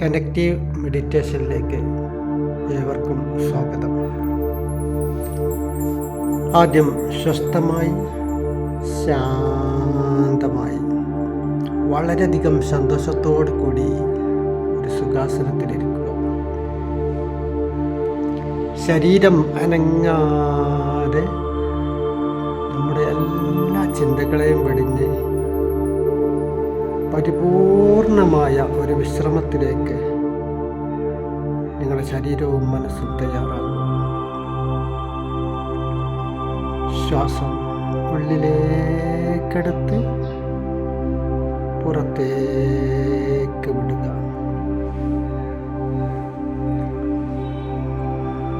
Connective മെഡിറ്റേഷനിലേക്ക് ഏവർക്കും സ്വാഗതം. ആദ്യം സ്വസ്ഥമായി ശാന്തമായി വളരെയധികം സന്തോഷത്തോടു കൂടി ഒരു സുഖാസനത്തിലിരിക്കുക. ശരീരം അനങ്ങാതെ നമ്മുടെ എല്ലാ ചിന്തകളെയും വെടിഞ്ഞ് പരിപൂർണമായ ഒരു വിശ്രമത്തിലേക്ക് നിങ്ങളുടെ ശരീരവും മനസ്സും തയ്യാറാകും. ശ്വാസം ഉള്ളിലേക്കെടുത്ത് പുറത്തേക്ക് വിടുക.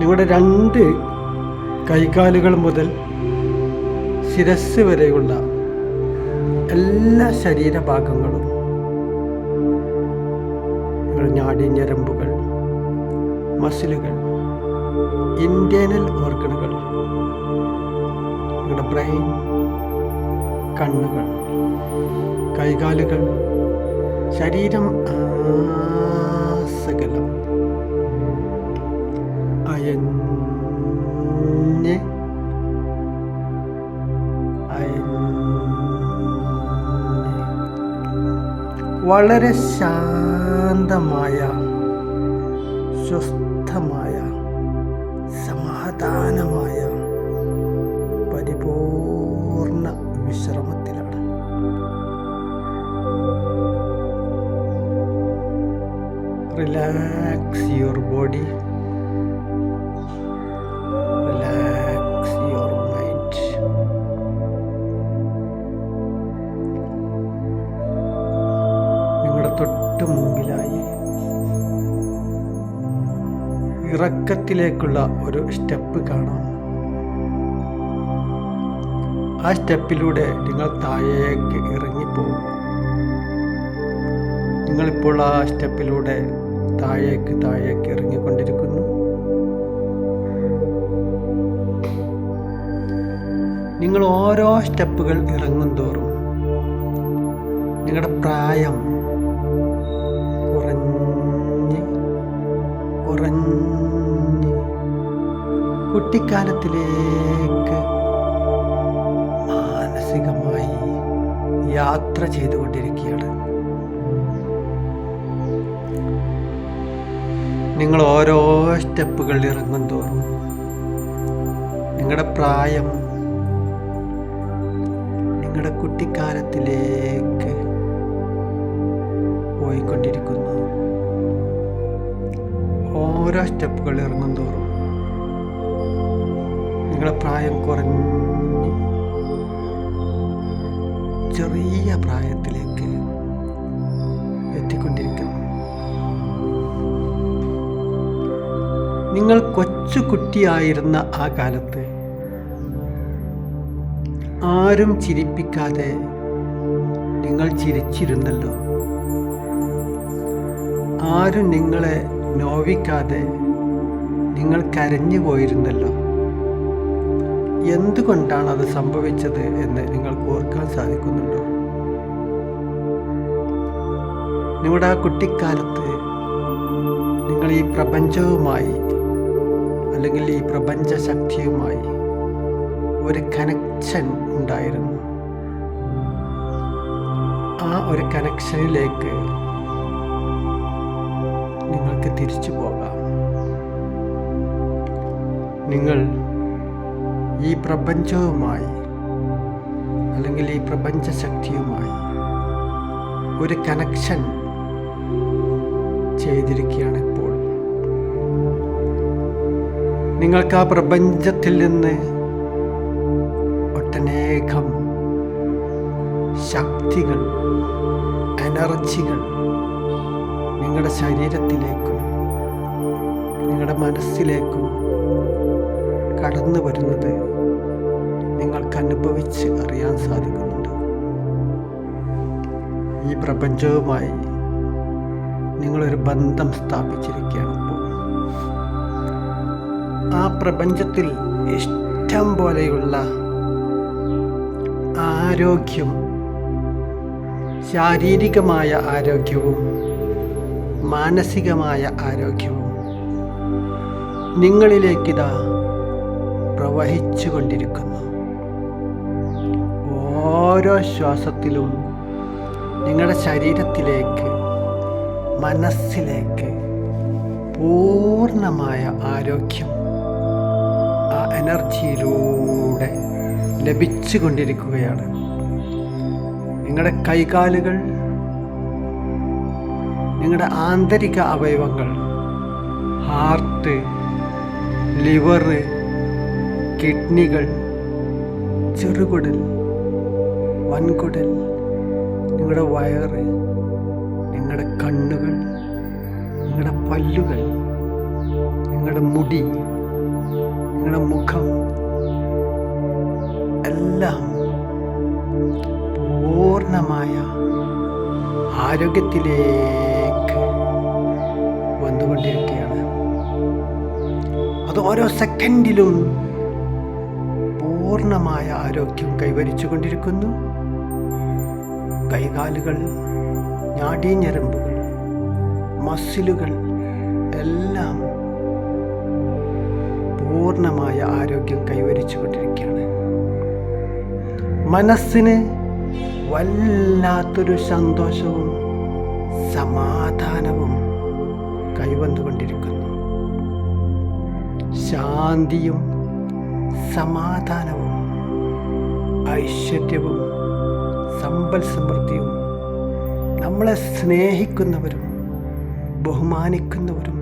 നിങ്ങളുടെ 2 കൈകാലുകൾ മുതൽ ശിരസ് വരെയുള്ള എല്ലാ ശരീരഭാഗങ്ങളും, നിങ്ങളുടെ നാഡീഞരമ്പുകൾ, മസിലുകൾ, ഇന്റേണൽ ഓർഗനുകൾ, നിങ്ങളുടെ ബ്രെയിൻ, കണ്ണുകൾ, കൈകാലുകൾ, ശരീരം ആസകലം അയഞ്ഞ് വളരെ ശാന്തമായ സ്വസ്ഥമായ സമാധാനമായ പരിപൂർണ വിശ്രമത്തിലാണ്. Relax your body, relax your mind. നിങ്ങളുടെ തൊട്ട് മുമ്പിലായി ഇറക്കത്തിലേക്കുള്ള ഒരു സ്റ്റെപ്പ് കാണാം. ആ സ്റ്റെപ്പിലൂടെ നിങ്ങൾ താഴേക്ക് ഇറങ്ങിപ്പോകും. നിങ്ങളിപ്പോൾ ആ സ്റ്റെപ്പിലൂടെ താഴേക്ക് ഇറങ്ങിക്കൊണ്ടിരിക്കുന്നു. നിങ്ങൾ ഓരോ സ്റ്റെപ്പുകൾ ഇറങ്ങും തോറും നിങ്ങളുടെ പ്രായം കുറഞ്ഞ് കുട്ടിക്കാലത്തിലേക്ക് മാനസികമായി യാത്ര ചെയ്തുകൊണ്ടിരിക്കുകയാണ്. നിങ്ങൾ ഓരോ സ്റ്റെപ്പുകൾ ഇറങ്ങും തോറും നിങ്ങളുടെ പ്രായം നിങ്ങളുടെ കുട്ടിക്കാലത്തിലേക്ക് പോയിക്കൊണ്ടിരിക്കുന്നു. ഓരോ സ്റ്റെപ്പുകൾ ഇറങ്ങും തോറും നിങ്ങളുടെ പ്രായം കുറഞ്ഞ് ചെറിയ പ്രായത്തിലേക്ക് എത്തിക്കൊണ്ടിരിക്കുന്നു. നിങ്ങൾ കൊച്ചുകുട്ടിയായിരുന്ന ആ കാലത്ത് ആരും ചിരിപ്പിക്കാതെ നിങ്ങൾ ചിരിച്ചിരുന്നല്ലോ. ആരും നിങ്ങളെ നോവിക്കാതെ നിങ്ങൾ കരഞ്ഞു പോയിരുന്നല്ലോ. എന്തുകൊണ്ടാണ് അത് സംഭവിച്ചത് എന്ന് നിങ്ങൾക്ക് ഓർക്കാൻ സാധിക്കുന്നുണ്ടോ? നിങ്ങളുടെ ആ കുട്ടിക്കാലത്ത് നിങ്ങൾ ഈ പ്രപഞ്ചവുമായി അല്ലെങ്കിൽ ഈ പ്രപഞ്ച ശക്തിയുമായി ഒരു കണക്ഷൻ ഉണ്ടായിരുന്നു. ആ ഒരു കണക്ഷനിലേക്ക് നിങ്ങൾക്ക് തിരിച്ചു പോകാം. നിങ്ങൾ ഈ പ്രപഞ്ചവുമായി അല്ലെങ്കിൽ ഈ പ്രപഞ്ച ശക്തിയുമായി ഒരു കണക്ഷൻ ചെയ്തിരിക്കുകയാണ് ഇപ്പോൾ. നിങ്ങൾക്ക് ആ പ്രപഞ്ചത്തിൽ നിന്ന് ഒട്ടനേകം ശക്തികൾ, എനർജികൾ നിങ്ങളുടെ ശരീരത്തിലേക്കും നിങ്ങളുടെ മനസ്സിലേക്കും കടന്നു വരുന്നത് നിങ്ങൾക്ക് അനുഭവിച്ച് അറിയാൻ സാധിക്കുന്നുണ്ട്. ഈ പ്രപഞ്ചവുമായി നിങ്ങളൊരു ബന്ധം സ്ഥാപിച്ചിരിക്കുകയാണ് ഇപ്പോൾ. ആ പ്രപഞ്ചത്തിൽ ഇഷ്ടം പോലെയുള്ള ആരോഗ്യം, ശാരീരികമായ ആരോഗ്യവും മാനസികമായ ആരോഗ്യവും നിങ്ങളിലേക്കിതാ പ്രവഹിച്ചു കൊണ്ടിരിക്കുന്നു. ഓരോ ശ്വാസത്തിലും നിങ്ങളുടെ ശരീരത്തിലേക്ക്, മനസ്സിലേക്ക് പൂർണ്ണമായ ആരോഗ്യം ആ എനർജിയിലൂടെ ലഭിച്ചു കൊണ്ടിരിക്കുകയാണ്. നിങ്ങളുടെ കൈകാലുകൾ, നിങ്ങളുടെ ആന്തരിക അവയവങ്ങൾ, ഹാർട്ട്, ലിവർ, കിഡ്നികൾ, ചെറുകുടൽ, വൻകുടൽ, നിങ്ങളുടെ വയറ്, നിങ്ങളുടെ കണ്ണുകൾ, നിങ്ങളുടെ പല്ലുകൾ, നിങ്ങളുടെ മുടി, നിങ്ങളുടെ മുഖം എല്ലാം പൂർണ്ണമായ ആരോഗ്യത്തിലേക്ക് വന്നുകൊണ്ടിരിക്കുകയാണ്. അത് ഓരോ സെക്കൻഡിലും പൂർണ്ണമായ ആരോഗ്യം കൈവരിച്ചു കൊണ്ടിരിക്കുന്നു. കൈകാലുകൾ, നാഡീഞരമ്പുകൾ, മസിലുകൾ എല്ലാം പൂർണ്ണമായ ആരോഗ്യം കൈവരിച്ചു കൊണ്ടിരിക്കുകയാണ്. മനസ്സിന് വല്ലാത്തൊരു സന്തോഷവും സമാധാനവും കൈവന്നുകൊണ്ടിരിക്കുന്നു. ശാന്തിയും സമാധാനവും ഐശ്വര്യവും സമ്പൽ സമൃദ്ധിയും നമ്മളെ സ്നേഹിക്കുന്നവരും ബഹുമാനിക്കുന്നവരും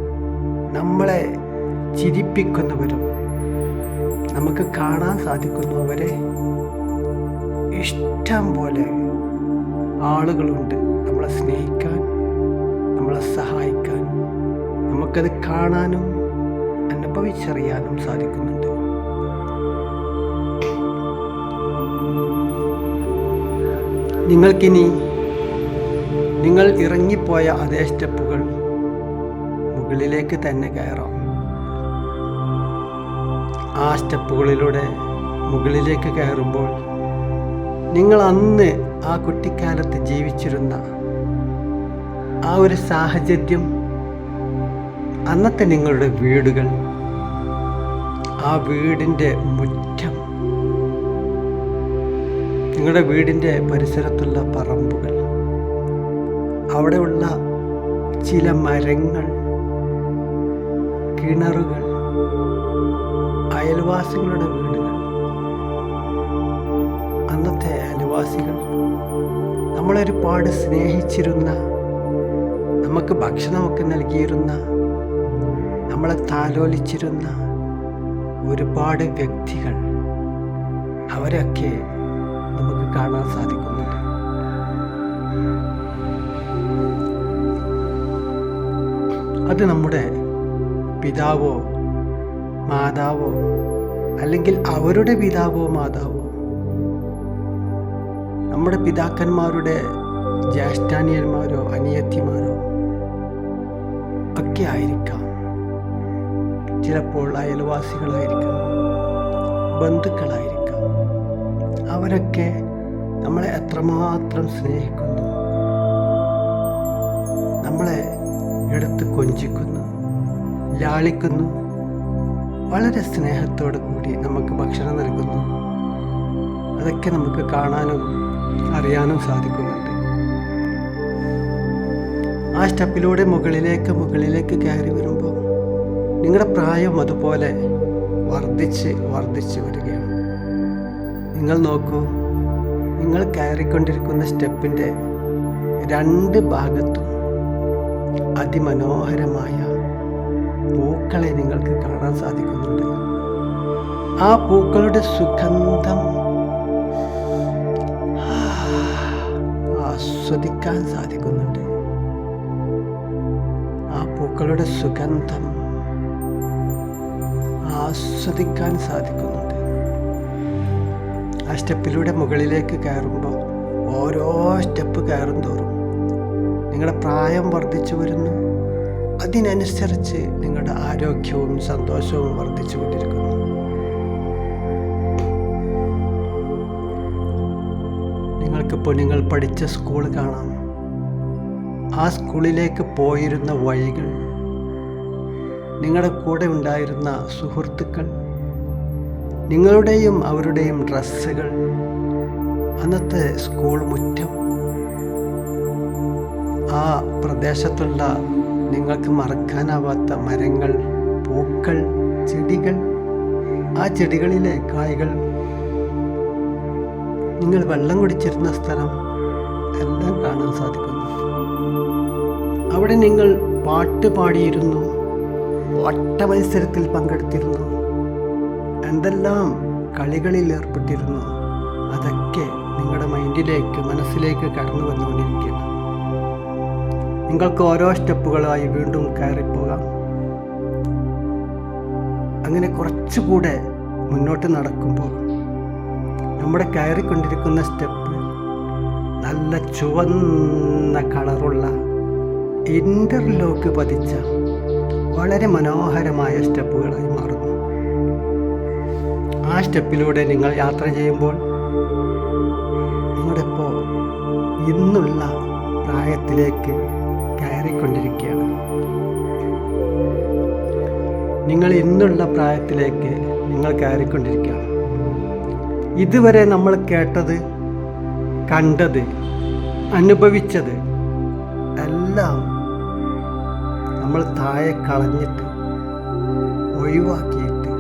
നമ്മളെ ചിരിപ്പിക്കുന്നവരും നമുക്ക് കാണാൻ സാധിക്കുന്നു. അവരെ ഇഷ്ടം പോലെ ആളുകളുണ്ട് നമ്മളെ സ്നേഹിക്കാൻ, നമ്മളെ സഹായിക്കാൻ. നമുക്കത് കാണാനും അനുഭവിച്ചറിയാനും സാധിക്കുന്നുണ്ട്. നിങ്ങൾക്കിനി നിങ്ങൾ ഇറങ്ങിപ്പോയ അതേ സ്റ്റെപ്പുകൾ മുകളിലേക്ക് തന്നെ കയറാം. ആ സ്റ്റെപ്പുകളിലൂടെ മുകളിലേക്ക് കയറുമ്പോൾ നിങ്ങൾ അന്ന് ആ കുട്ടിക്കാലത്ത് ജീവിച്ചിരുന്ന ആ ഒരു സാഹചര്യം, അന്നത്തെ നിങ്ങളുടെ വീടുകൾ, ആ വീടിൻ്റെ മുറ്റം, നിങ്ങളുടെ വീടിൻ്റെ പരിസരത്തുള്ള പറമ്പുകൾ, അവിടെയുള്ള ചില മരങ്ങൾ, കിണറുകൾ, അയൽവാസികളുടെ വീടുകൾ, അന്നത്തെ അയൽവാസികൾ, നമ്മളൊരുപാട് സ്നേഹിച്ചിരുന്ന, നമുക്ക് ഭക്ഷണമൊക്കെ നൽകിയിരുന്ന, നമ്മളെ താലോലിച്ചിരുന്ന ഒരുപാട് വ്യക്തികൾ, അവരൊക്കെ നമുക്ക് കാണാൻ സാധിക്കുന്നുണ്ട്. അത് നമ്മുടെ പിതാവോ മാതാവോ അല്ലെങ്കിൽ അവരുടെ പിതാവോ മാതാവോ, നമ്മുടെ പിതാക്കന്മാരുടെ ജ്യേഷ്ഠാനിയന്മാരോ അനിയത്തിമാരോ ഒക്കെ ആയിരിക്കാം. ചിലപ്പോൾ അയൽവാസികളായിരിക്കാം, ബന്ധുക്കളായിരിക്കാം. അവരൊക്കെ നമ്മളെ എത്രമാത്രം സ്നേഹിക്കുന്നു, നമ്മളെ എടുത്ത് കൊഞ്ചിക്കുന്നു, ലാളിക്കുന്നു, വളരെ സ്നേഹത്തോടു കൂടി നമുക്ക് ഭക്ഷണം നൽകുന്നു. അതൊക്കെ നമുക്ക് കാണാനും അറിയാനും സാധിക്കുന്നുണ്ട്. ആ സ്റ്റെപ്പിലൂടെ മുകളിലേക്ക് കയറി വരുമ്പോൾ നിങ്ങളുടെ പ്രായം അതുപോലെ വർദ്ധിച്ച് വരികയാണ്. നിങ്ങൾ നോക്കൂ, നിങ്ങൾ കയറിക്കൊണ്ടിരിക്കുന്ന സ്റ്റെപ്പിൻ്റെ രണ്ട് ഭാഗത്തും അതിമനോഹരമായ പൂക്കളെ നിങ്ങൾക്ക് കാണാൻ സാധിക്കുന്നുണ്ട്. ആ പൂക്കളുടെ സുഗന്ധം ആസ്വദിക്കാൻ സാധിക്കുന്നുണ്ട്. ആ പൂക്കളുടെ സുഗന്ധം ആസ്വദിക്കാൻ സാധിക്കുന്നുണ്ട്. ആ സ്റ്റെപ്പിലൂടെ മുകളിലേക്ക് കയറുമ്പോൾ ഓരോ സ്റ്റെപ്പ് കയറും തോറും നിങ്ങളുടെ പ്രായം വർദ്ധിച്ചു വരുന്നു. അതിനനുസരിച്ച് നിങ്ങളുടെ ആരോഗ്യവും സന്തോഷവും വർദ്ധിച്ചു കൊണ്ടിരിക്കുന്നു. നിങ്ങൾക്കിപ്പോൾ നിങ്ങൾ പഠിച്ച സ്കൂൾ കാണാം, ആ സ്കൂളിലേക്ക് പോയിരുന്ന വഴികൾ, നിങ്ങളുടെ കൂടെ ഉണ്ടായിരുന്ന സുഹൃത്തുക്കൾ, നിങ്ങളുടെയും അവരുടെയും ഡ്രസ്സുകൾ, അന്നത്തെ സ്കൂൾ മുറ്റം, ആ പ്രദേശത്തുള്ള നിങ്ങൾക്ക് മറക്കാനാവാത്ത മരങ്ങൾ, പൂക്കൾ, ചെടികൾ, ആ ചെടികളിലെ കായ്കൾ, നിങ്ങൾ വെള്ളം കുടിച്ചിരുന്ന സ്ഥലം എല്ലാം കാണാൻ സാധിക്കുന്നു. അവിടെ നിങ്ങൾ പാട്ട് പാടിയിരുന്നു, ഓട്ട മത്സരത്തിൽ പങ്കെടുത്തിരുന്നു, എന്തെല്ലാം കളികളിൽ ഏർപ്പെട്ടിരുന്നു. അതൊക്കെ നിങ്ങളുടെ മനസ്സിലേക്ക് കടന്നു വന്നുകൊണ്ടിരിക്കുകയാണ്. നിങ്ങൾക്ക് ഓരോ സ്റ്റെപ്പുകളായി വീണ്ടും കയറിപ്പോകാം. അങ്ങനെ കുറച്ചുകൂടെ മുന്നോട്ട് നടക്കുമ്പോൾ നമ്മുടെ കയറിക്കൊണ്ടിരിക്കുന്ന സ്റ്റെപ്പ് നല്ല ചുവന്ന കളറുള്ള ഇൻ്റർലോക്ക് പതിച്ച വളരെ മനോഹരമായ സ്റ്റെപ്പുകളായി മാറുന്നു. ആ സ്റ്റെപ്പിലൂടെ നിങ്ങൾ യാത്ര ചെയ്യുമ്പോൾ നിങ്ങളിപ്പോൾ ഇന്നുള്ള പ്രായത്തിലേക്ക് കയറിക്കൊണ്ടിരിക്കുകയാണ്. നിങ്ങൾ ഇന്നുള്ള പ്രായത്തിലേക്ക് നിങ്ങൾ കയറിക്കൊണ്ടിരിക്കുകയാണ്. ഇതുവരെ നമ്മൾ കേട്ടത്, കണ്ടത്, അനുഭവിച്ചത് എല്ലാം നമ്മൾ താഴെ കളഞ്ഞിട്ട് ഒഴിവാക്കിയിട്ട്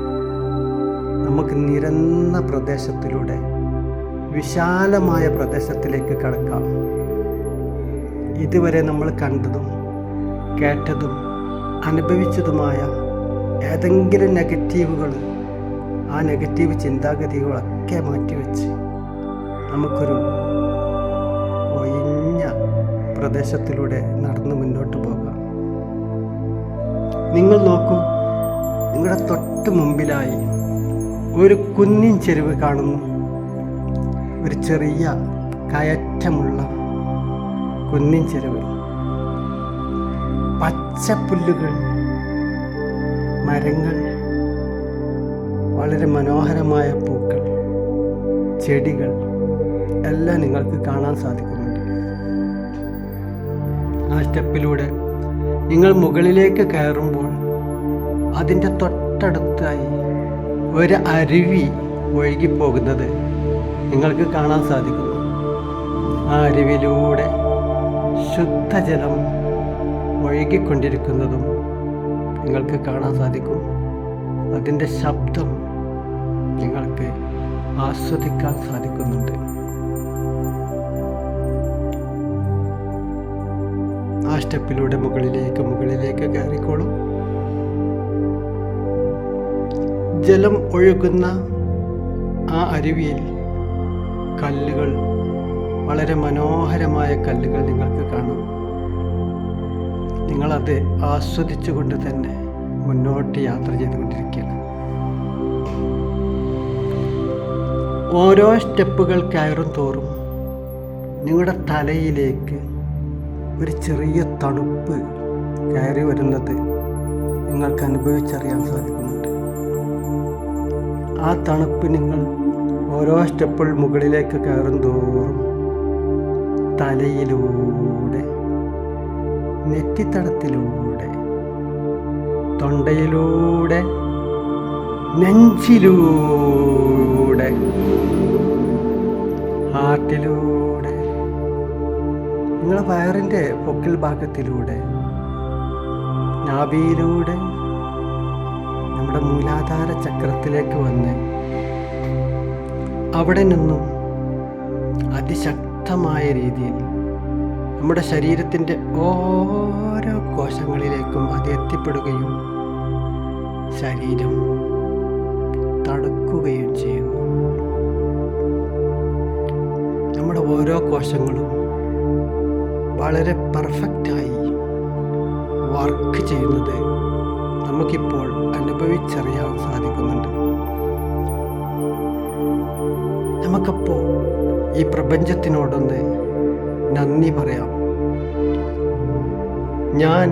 നമുക്ക് നിരന്ന പ്രദേശത്തിലൂടെ വിശാലമായ പ്രദേശത്തിലേക്ക് കടക്കാം. ഇതുവരെ നമ്മൾ കണ്ടതും കേട്ടതും അനുഭവിച്ചതുമായ ഏതെങ്കിലും നെഗറ്റീവുകൾ, ആ നെഗറ്റീവ് ചിന്താഗതികളൊക്കെ മാറ്റിവെച്ച് നമുക്കൊരു ഒഴിഞ്ഞ പ്രദേശത്തിലൂടെ നടന്ന് മുന്നോട്ട് പോകാം. നിങ്ങൾ നോക്കൂ, നിങ്ങളുടെ തൊട്ട് മുമ്പിലായി ഒരു കുന്നിൻ ചെരുവ് കാണുന്നു. ഒരു ചെറിയ കയറ്റമുള്ള കുന്നിൻ ചെരുവ്, പച്ചപ്പുല്ലുകൾ, മരങ്ങൾ, വളരെ മനോഹരമായ പൂക്കൾ, ചെടികൾ എല്ലാം നിങ്ങൾക്ക് കാണാൻ സാധിക്കുന്നുണ്ട്. ആ സ്റ്റെപ്പിലൂടെ നിങ്ങൾ മുകളിലേക്ക് കയറുമ്പോൾ അതിൻ്റെ തൊട്ടടുത്തായി ഒരു അരുവി ഒഴുകിപ്പോകുന്നത് നിങ്ങൾക്ക് കാണാൻ സാധിക്കുന്നു. ആ അരുവിയിലൂടെ ശുദ്ധജലം ഒഴുകിക്കൊണ്ടിരിക്കുന്നതും നിങ്ങൾക്ക് കാണാൻ സാധിക്കും. അതിൻ്റെ ശബ്ദം നിങ്ങൾക്ക് ആസ്വദിക്കാൻ സാധിക്കുന്നുണ്ട്. ആ സ്റ്റെപ്പിലൂടെ മുകളിലേക്ക് കയറിക്കോളൂ. ജലം ഒഴുകുന്ന ആ അരുവിയിൽ കല്ലുകൾ, വളരെ മനോഹരമായ കല്ലുകൾ നിങ്ങൾക്ക് കാണാം. നിങ്ങളത് ആസ്വദിച്ചുകൊണ്ട് തന്നെ മുന്നോട്ട് യാത്ര ചെയ്തുകൊണ്ടിരിക്കുകയാണ്. ഓരോ സ്റ്റെപ്പുകൾ കയറും തോറും നിങ്ങളുടെ തലയിലേക്ക് ഒരു ചെറിയ തണുപ്പ് കയറി വരുന്നത് നിങ്ങൾക്ക് അനുഭവിച്ചറിയാൻ സാധിക്കുന്നുണ്ട്. ആ തണുപ്പ് നിങ്ങൾ ഓരോ സ്റ്റെപ്പുകൾ മുകളിലേക്ക് കയറും തോറും തലയിലൂടെ, നെറ്റിത്തടത്തിലൂടെ, തൊണ്ടയിലൂടെ, നെഞ്ചിലൂടെ, ഹാർട്ടിലൂടെ, നിങ്ങളുടെ വയറിൻ്റെ പൊക്കിൾ ഭാഗത്തിലൂടെ, നാഭിയിലൂടെ, നമ്മുടെ മൂലാധാര ചക്രത്തിലേക്ക് വന്ന് അവിടെ നിന്നും അതിശക്തമായ രീതിയിൽ നമ്മുടെ ശരീരത്തിൻ്റെ ഓരോ കോശങ്ങളിലേക്കും അത് എത്തിപ്പെടുകയും ശരീരം തണുക്കുകയും ചെയ്യുന്നു. നമ്മുടെ ഓരോ കോശങ്ങളും വളരെ പെർഫെക്റ്റായി വർക്ക് ചെയ്യുന്നത് നമുക്കിപ്പോൾ അനുഭവിച്ചറിയാൻ സാധിക്കുന്നുണ്ട്. നമുക്കപ്പോൾ ഈ പ്രപഞ്ചത്തിനോടൊന്ന് നന്ദി പറയാം. ഞാൻ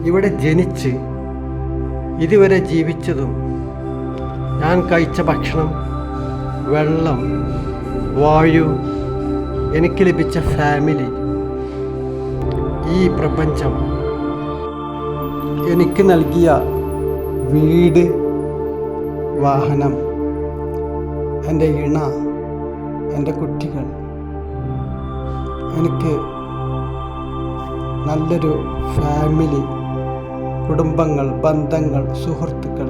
ഇവിടെ ജനിച്ച് ഇതുവരെ ജീവിച്ചതും, ഞാൻ കഴിച്ച ഭക്ഷണം, വെള്ളം, വായു, എനിക്ക് ലഭിച്ച ഫാമിലി, ഈ പ്രപഞ്ചം എനിക്ക് നൽകിയ വീട്, വാഹനം, എൻ്റെ ഇണ, എൻ്റെ കുട്ടികൾ, എനിക്ക് നല്ലൊരു ഫാമിലി, കുടുംബങ്ങൾ, ബന്ധങ്ങൾ, സുഹൃത്തുക്കൾ,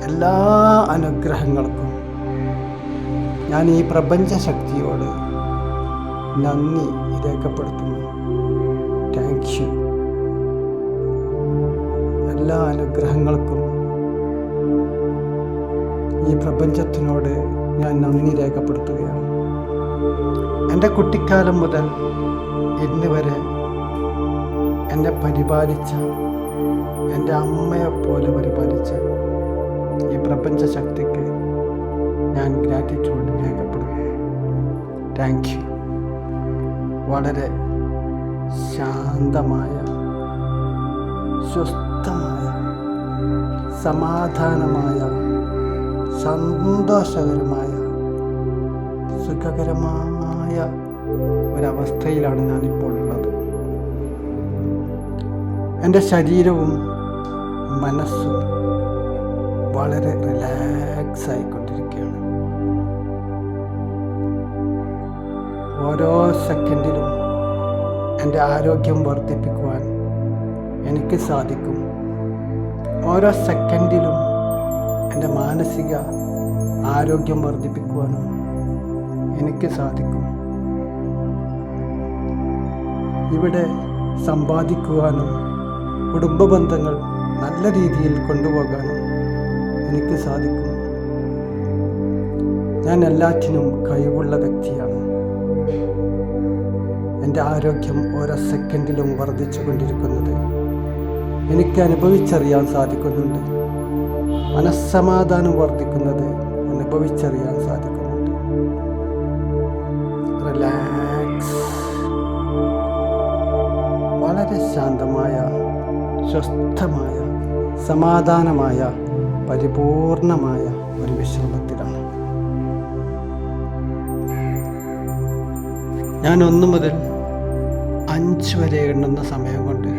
എല്ലാ അനുഗ്രഹങ്ങൾക്കും ഞാൻ ഈ പ്രപഞ്ച ശക്തിയോട് നന്ദി രേഖപ്പെടുത്തുന്നു. Thank you. എല്ലാ അനുഗ്രഹങ്ങൾക്കും ഈ പ്രപഞ്ചത്തിനോട് ഞാൻ നന്ദി രേഖപ്പെടുത്തുകയാണ്. എൻ്റെ കുട്ടിക്കാലം മുതൽ ഇന്ന് വരെ എന്നെ പരിപാലിച്ച, എൻ്റെ അമ്മയെപ്പോലെ പരിപാലിച്ച ഈ പ്രപഞ്ച ശക്തിക്ക് ഞാൻ ഗ്രാറ്റിറ്റ്യൂഡ് രേഖപ്പെടുത്തുന്നു. Thank you. വളരെ ശാന്തമായ, സ്വസ്ഥമായ, സമാധാനമായ, സന്തോഷകരമായ, സുഖകരമായ ഒരവസ്ഥയിലാണ് ഞാനിപ്പോൾ ഉള്ളത്. എൻ്റെ ശരീരവും മനസ്സും വളരെ റിലാക്സ് ആയിക്കൊണ്ടിരിക്കുകയാണ്. ഓരോ സെക്കൻഡിലും എൻ്റെ ആരോഗ്യം വർദ്ധിപ്പിക്കുവാൻ എനിക്ക് സാധിക്കും. ഓരോ സെക്കൻഡിലും എൻ്റെ മാനസിക ആരോഗ്യം വർദ്ധിപ്പിക്കുവാനും എനിക്ക് സാധിക്കും. ഇവിടെ സമ്പാദിക്കുവാനും കുടുംബ ബന്ധങ്ങൾ നല്ല രീതിയിൽ കൊണ്ടുപോകാനും എനിക്ക് സാധിക്കും. ഞാൻ എല്ലാറ്റിനും കഴിവുള്ള വ്യക്തിയാണ്. എൻ്റെ ആരോഗ്യം ഓരോ സെക്കൻഡിലും വർദ്ധിച്ചു കൊണ്ടിരിക്കുന്നത് എനിക്ക് അനുഭവിച്ചറിയാൻ സാധിക്കുന്നുണ്ട്. മനസ്സമാധാനം വർദ്ധിക്കുന്നത് അനുഭവിച്ചറിയാൻ സാധിക്കുന്നുണ്ട്. റിലാക്സ്. വളരെ ശാന്തമായ, സ്വസ്ഥമായ, സമാധാനമായ, പരിപൂർണമായ ഒരു വിശ്രമത്തിലാണ് ഞാൻ. 1 മുതൽ 5 വരെ എണ്ണുന്ന സമയം കൊണ്ട്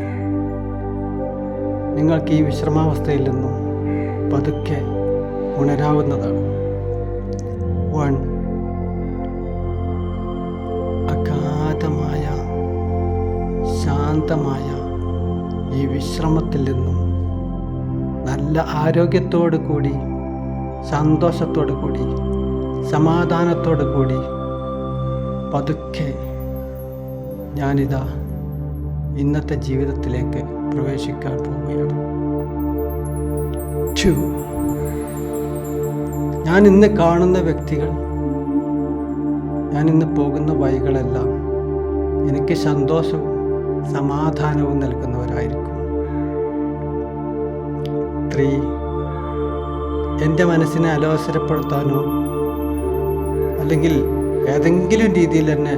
നിങ്ങൾക്ക് ഈ വിശ്രമാവസ്ഥയിൽ നിന്നും പതുക്കെ ഉണരാവുന്നതാണ്. 1. അഗാധമായ, ശാന്തമായ ഈ വിശ്രമത്തിൽ നിന്നും നല്ല ആരോഗ്യത്തോടു കൂടി, സന്തോഷത്തോടു കൂടി, സമാധാനത്തോടു കൂടി പതുക്കെ ഞാനിതാ ഇന്നത്തെ ജീവിതത്തിലേക്ക് പ്രവേശിക്കാൻ പോവുകയാണ്. 2. ഞാൻ ഇന്ന് കാണുന്ന വ്യക്തികൾ, ഞാൻ ഇന്ന് പോകുന്ന വഴികളെല്ലാം എനിക്ക് സന്തോഷവും സമാധാനവും നൽകുന്നവരായിരിക്കും. 3. എൻ്റെ മനസ്സിനെ അലോസരപ്പെടുത്താനോ അല്ലെങ്കിൽ ഏതെങ്കിലും രീതിയിൽ എന്നെ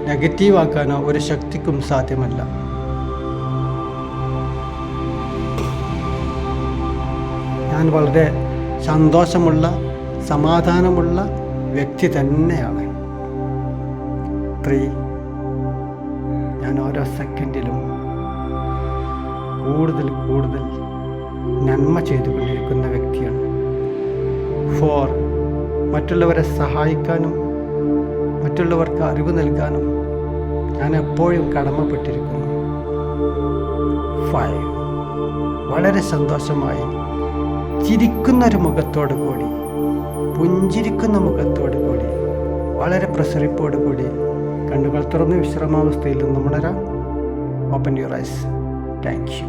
നെഗറ്റീവാക്കാനോ ഒരു ശക്തിക്കും സാധ്യമല്ല. ഞാൻ വളരെ സന്തോഷമുള്ള, സമാധാനമുള്ള വ്യക്തി തന്നെയാണ്. 3. ഞാൻ ഓരോ സെക്കൻഡിലും കൂടുതൽ നന്മ ചെയ്തുകൊണ്ടിരിക്കുന്ന വ്യക്തിയാണ്. 4. മറ്റുള്ളവരെ സഹായിക്കാനും മറ്റുള്ളവർക്ക് അറിവ് നൽകാനും ഞാൻ എപ്പോഴും കടമപ്പെട്ടിരിക്കുന്നു. 5. വളരെ സന്തോഷമായി ചിരിക്കുന്നൊരു മുഖത്തോടു കൂടി, പുഞ്ചിരിക്കുന്ന മുഖത്തോടു കൂടി, വളരെ പ്രസരിപ്പോടു കൂടി കണ്ണുകൾ തുറന്ന് വിശ്രമാവസ്ഥയിൽ നിന്നും ഉണരാം. Open your eyes. Thank U.